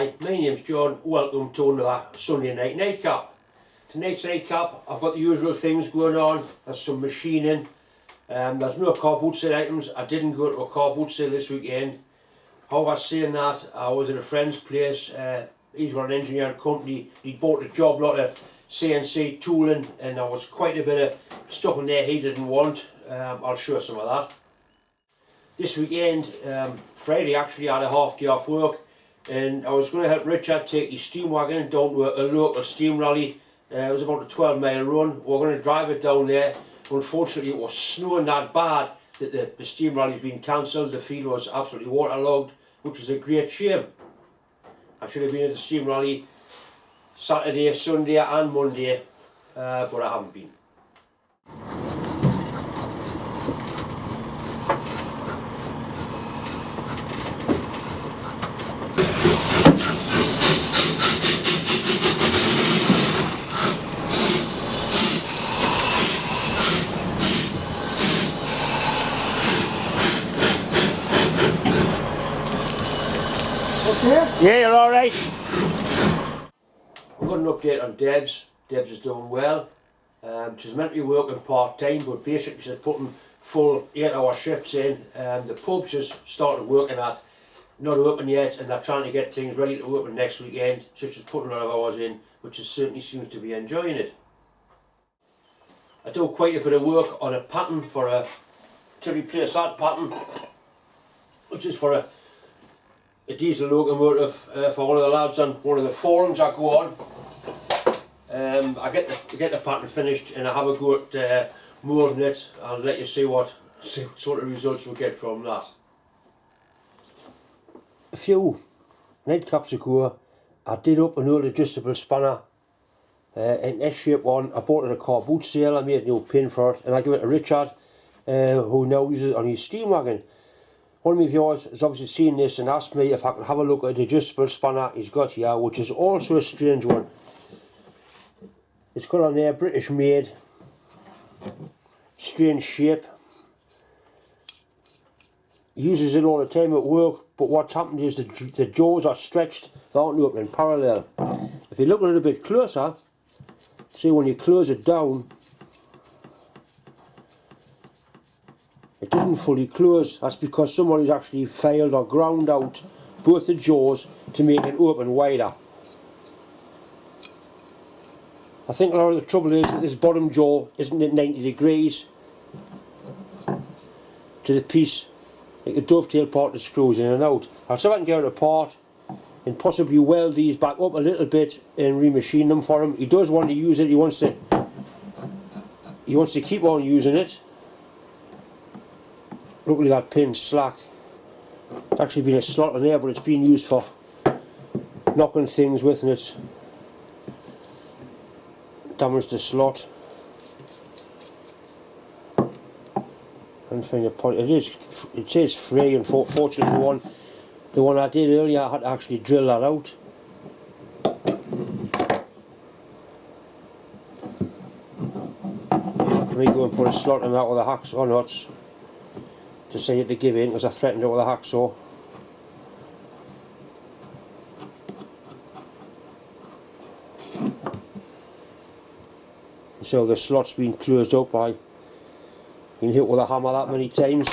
Hi, my name's John. Welcome to another Sunday night nightcap. Tonight's nightcap, I've got the usual things going on. There's some machining. There's no car boot sale items. I didn't go to a car boot sale this weekend. However, saying that, I was at a friend's place. He's got an engineering company. He bought a job lot of SNNC tooling, and there was quite a bit of stuff in there he didn't want. I'll show you some of that. This weekend, Friday, actually I had a half day off work, and I was going to help Richard take his steam wagon down to a local steam rally. It was about a 12-mile run. We were going to drive it down there. Unfortunately, it was snowing that bad that the steam rally's been cancelled. The field was absolutely waterlogged, which was a great shame. I should have been at the steam rally Saturday, Sunday and Monday, but I haven't been. Yeah, you're alright. I've got an update on Debs. Debs is doing well. She's meant to be working part-time, but basically she's putting full 8-hour shifts in. The pub she's started working at, not open yet, and they're trying to get things ready to open next weekend. So she's putting a lot of hours in, which she certainly seems to be enjoying it. I do quite a bit of work on a pattern to replace that pattern, which is for a diesel locomotive for one of the lads on one of the forums I go on. I get the pattern finished and I have a go at moulding it. I'll let you see what sort of results we get from that. A few nightcaps ago, I did up an old adjustable spanner, an S-shaped one. I bought it at a car boot sale. I made a new pin for it and I gave it to Richard, who now uses it on his steam wagon. One of my viewers has obviously seen this and asked me if I could have a look at the adjustable spanner he's got here, which is also a strange one. It's got on there British made, strange shape. He uses it all the time at work, but what's happened is the jaws are stretched, they aren't opening parallel. If you look at it a bit closer, see when you close it down, it doesn't fully close. That's because somebody's actually filed or ground out both the jaws to make it open wider. I think a lot of the trouble is that this bottom jaw isn't at 90 degrees to the piece, like the dovetail part that screws in and out. I'll see if I can get it apart and possibly weld these back up a little bit and remachine them for him. He does want to use it, he wants to keep on using it. Look at that pin slack. It's actually been a slot in there, but it's been used for knocking things with, and it's damaged the slot. And find a point. It is free, and fortunately the one I did earlier, I had to actually drill that out. Let me go and put a slot in that with a hacksaw nuts to say it to give in, because I threatened it with a hacksaw. So the slot's been closed up. You can hit with a hammer that many times.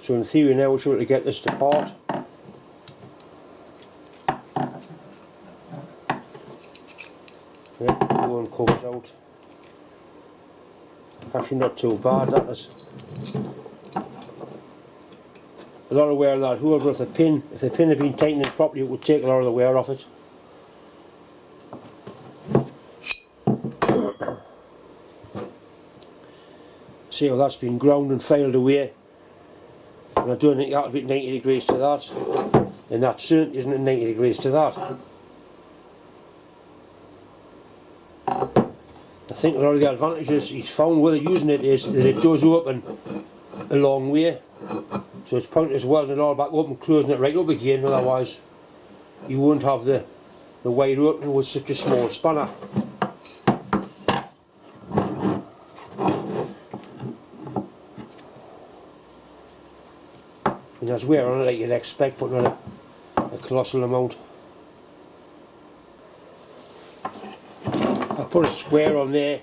So in theory now we should be able to get this apart. Yeah, the one comes out. Actually not too bad, that is. A lot of wear on that hole, but if the pin had been tightened in properly, it would take a lot of the wear off it. See how that's been ground and filed away. And I don't think that would be 90 degrees to that. And that certainly isn't at 90 degrees to that. I think a lot of the advantages he's found with using it is that it does open a long way. So it's pointless welding it all back up and closing it right up again, otherwise you won't have the wide opening with such a small spanner. And There's wear on it like you'd expect, but not a colossal amount. I put a square on there.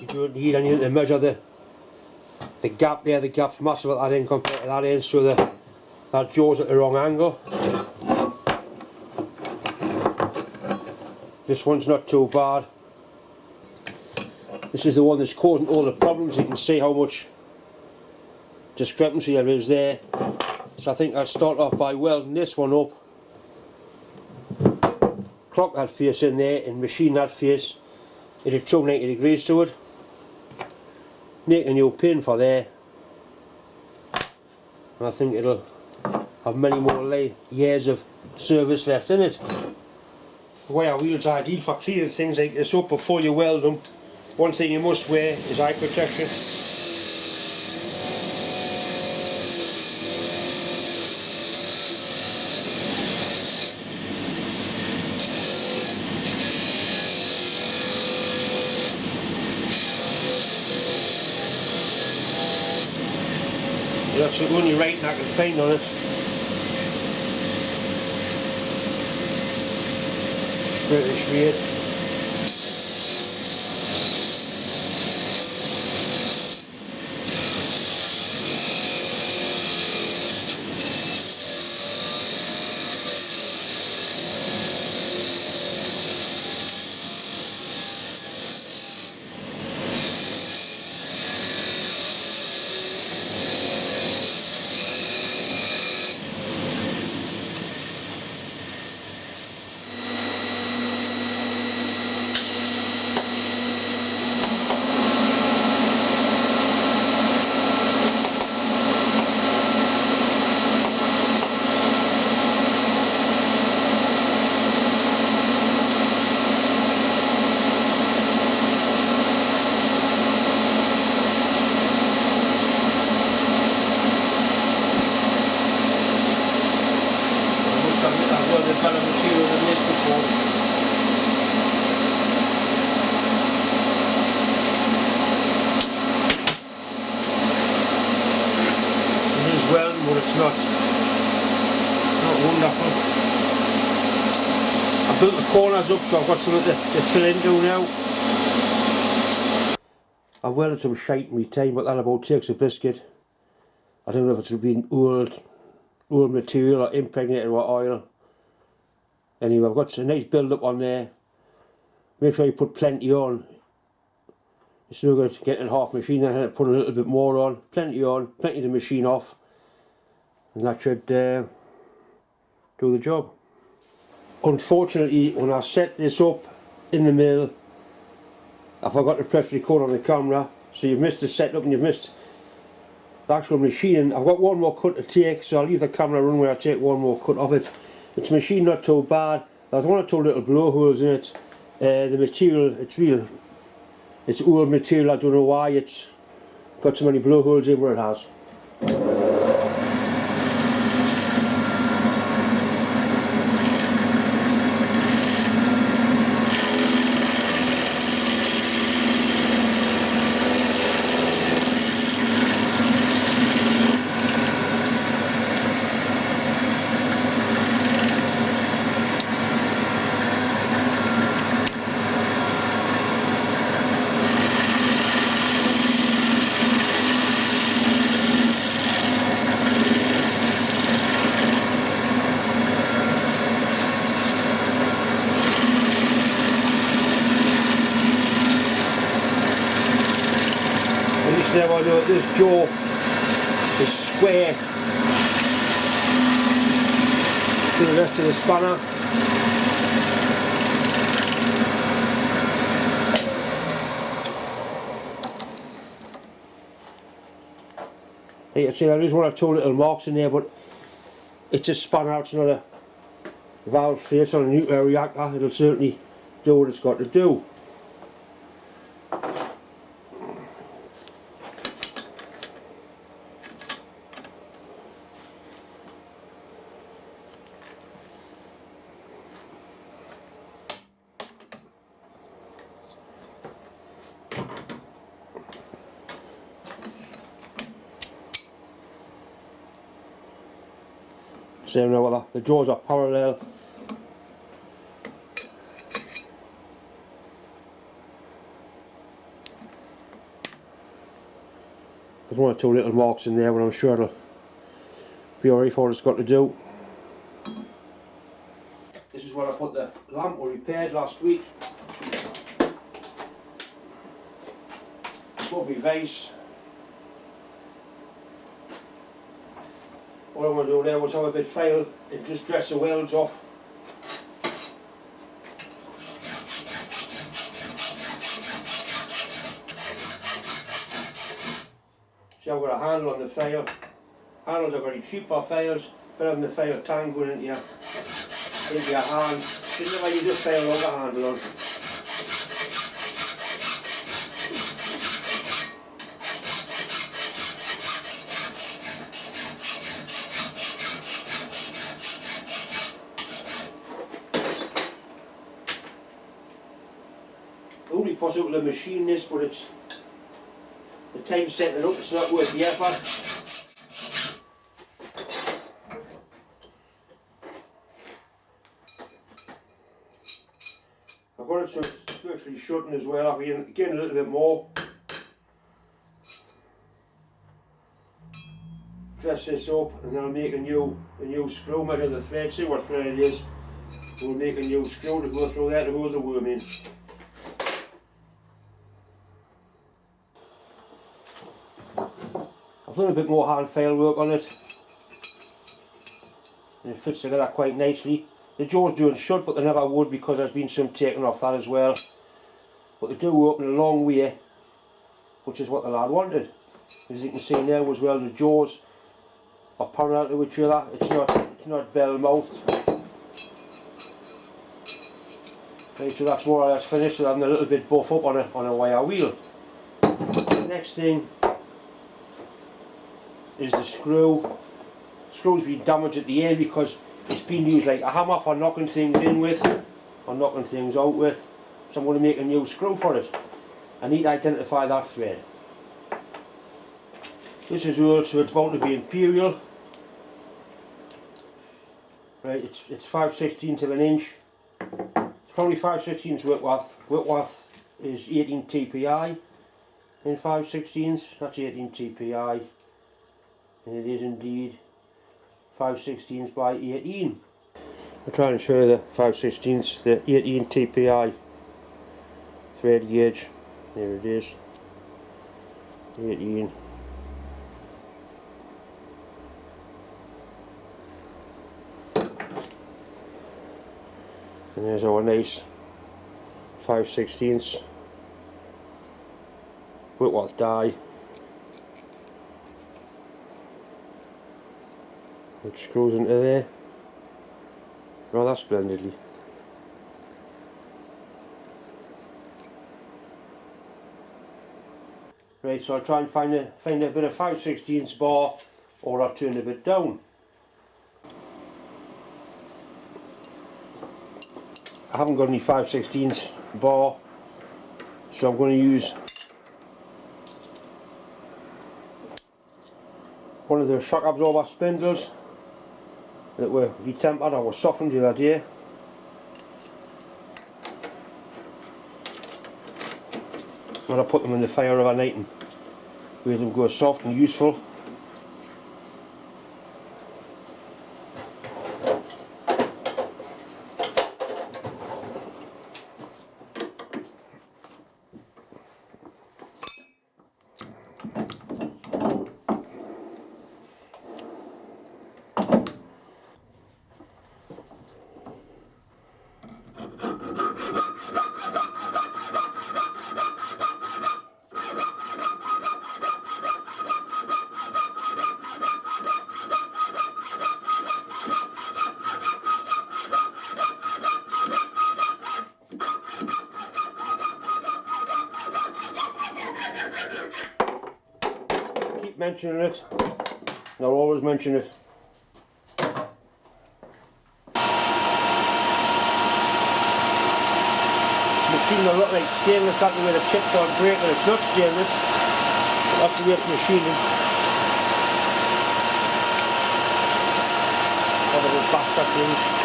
You don't need anything to measure the gap there. The gap's massive at that end compared to that end, so that jaw's at the wrong angle. This one's not too bad. This is the one that's causing all the problems. You can see how much discrepancy there is there. So I think I'll start off by welding this one up, clock that face in there and machine that face at a 290 degrees to it. Make a new pin for there, and I think it'll have many more years of service left in it. The wire wheel's ideal for cleaning things like this up before you weld them. One thing you must wear is eye protection. That's the only writing I can find on it. British made. Better material than this before. It is welding, but it's not wonderful. I built the corners up, so I've got something to fill into now. I welded some shite in my time, but that about takes a biscuit. I don't know if it's been old material or impregnated with oil. Anyway, I've got a nice build up on there. Make sure you put plenty on. It's no good getting half machine, I had to put a little bit more on. Plenty on, plenty to machine off. And that should do the job. Unfortunately, when I set this up in the mill, I forgot to press record on the camera. So you've missed the setup and you've missed the actual machining. I've got one more cut to take, so I'll leave the camera run where I take one more cut of it. It's machined not too bad. There's one or two little blowholes in it. The material, it's old material. I don't know why it's got so many blowholes in where it has. Now I know that this jaw is square to the rest of the spanner. You can see there is one or two little marks in there, but it's a spanner, it's not a valve face on a nuclear reactor. It'll certainly do what it's got to do. Same now with that. The jaws are parallel. There's one or two little marks in there, but I'm sure it'll be alright for what it's got to do. This is where I put the lamp we repaired last week. Lovely vase. All I'm going to do now is have a bit of file and just dress the welds off. See, I've got a handle on the file. Handles are very cheap for files, better than the file tang going into your hand. Didn't know why you just file over handle on. Only possible to machine this, but it's the time setting it up, it's not worth the effort. I've got it so it's virtually shutting as well. I'll be getting a little bit more. Dress this up and then I'll make a new screw, measure the thread, see what thread it is. We'll make a new screw to go through there to hold the worm in. I've done a bit more hand file work on it, and it fits together quite nicely. The jaws do and should, but they never would because there's been some taken off that as well. But they do open a long way, which is what the lad wanted. As you can see now as well, the jaws are parallel to each other. It's not bell mouthed. Right, so that's more or less finished. So I'm a little bit buff up on a wire wheel. The next thing is the screw. The screw's been damaged at the end because it's been used like a hammer for knocking things in with or knocking things out with. So I'm going to make a new screw for it. I need to identify that thread. This is old, so it's bound to be imperial. Right, it's 5/16 of an inch. It's probably 5/16 Whitworth. Whitworth is 18 TPI in 5/16. That's 18 TPI. And it is indeed 5/16 by 18. I'll try and show you the 5/16, the 18 TPI thread gauge. There it is. 18. And there's our nice 5/16 Whitworth die, which screws into there rather splendidly. Right, so I'll try and find a bit of 5/16 bar, or I'll turn a bit down. I haven't got any 5/16 bar, so I'm going to use one of the shock absorber spindles that were retempered or were softened the other day. When I put them in the fire overnight and made them go soft and useful. Mentioning it, and I'll always mention it. The machine will look like stainless, that way the chips are breaking. It's not stainless, that's the way it's machining. All the little bastard things.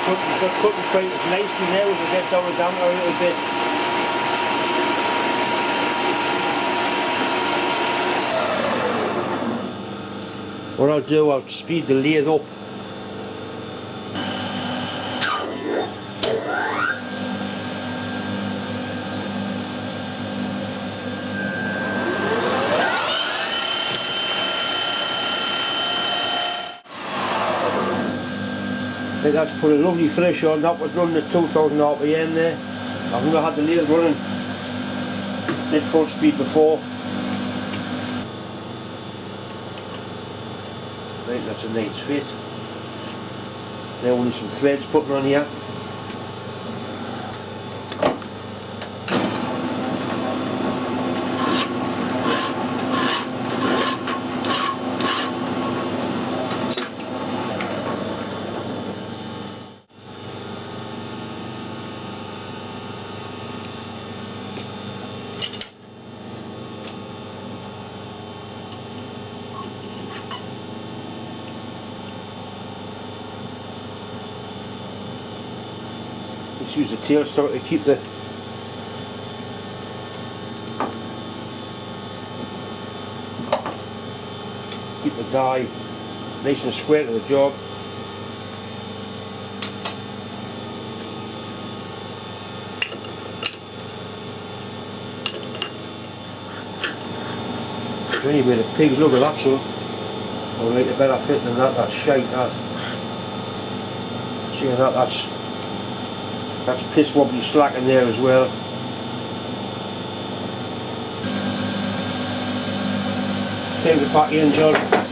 The cutting point is nicely now as we get down the damper a little bit. What I'll do, I'll speed the lathe up. I think that's put a lovely finish on. That was running at 2000 RPM there. I've never had the lathe running at full speed before. Right, that's a nice fit. Now we need some threads putting on here. Let's use the tailstock to keep the die nice and square to the job. Anyway, the pigs look at that, so alright, a better fit than that. That's shite, that. See that's piss wobbly slack in there as well. Take it back in, John.